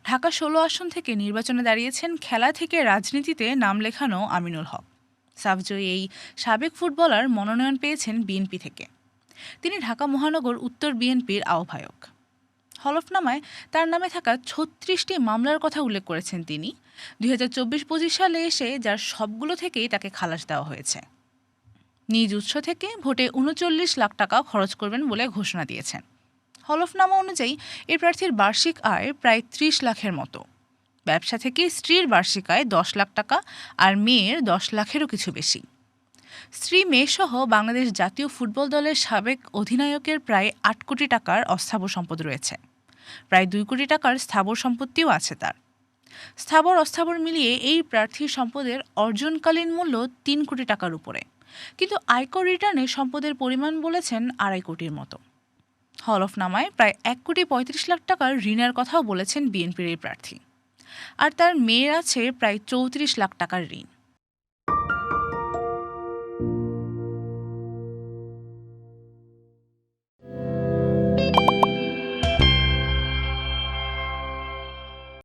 ঢাকা ১৬ আসন থেকে নির্বাচনে দাঁড়িয়েছেন খেলা থেকে রাজনীতিতে নাম লেখানো আমিনুল হক। সাফজয়ী এই সাবেক ফুটবলার মনোনয়ন পেয়েছেন বিএনপি থেকে। তিনি ঢাকা মহানগর উত্তর বিএনপির আহ্বায়ক। হলফনামায় তার নামে থাকা ৩৬টি মামলার কথা উল্লেখ করেছেন তিনি। ২০২৪-২৫ সালে এসে যার সবগুলো থেকেই তাকে খালাস দেওয়া হয়েছে। নিজ উৎস থেকে ভোটে ৩৯ লাখ টাকা খরচ করবেন বলে ঘোষণা দিয়েছেন। হলফনামা অনুযায়ী এই প্রার্থীর বার্ষিক আয় প্রায় ৩০ লাখের মতো। ব্যবসা থেকে স্ত্রীর বার্ষিক আয় ১০ লাখ টাকা আর মেয়ের ১০ লাখেরও কিছু বেশি। স্ত্রী মেয়েসহ বাংলাদেশ জাতীয় ফুটবল দলের সাবেক অধিনায়কের প্রায় ৮ কোটি টাকার অস্থাবর সম্পদ রয়েছে। প্রায় ২ কোটি টাকার স্থাবর সম্পত্তিও আছে তার। স্থাবর অস্থাবর মিলিয়ে এই প্রার্থীর সম্পদের অর্জনকালীন মূল্য ৩ কোটি টাকার উপরে, কিন্তু আয়কর রিটার্নে সম্পদের পরিমাণ বলেছেন ২.৫ কোটির মতো। হলফনামায় প্রায় ১,৩৫,০০,০০০ টাকার ঋণের কথাও বলেছেন বিএনপির এই প্রার্থী। আর তার মেয়ের আছে প্রায় ৩৪ লাখ টাকার ঋণ।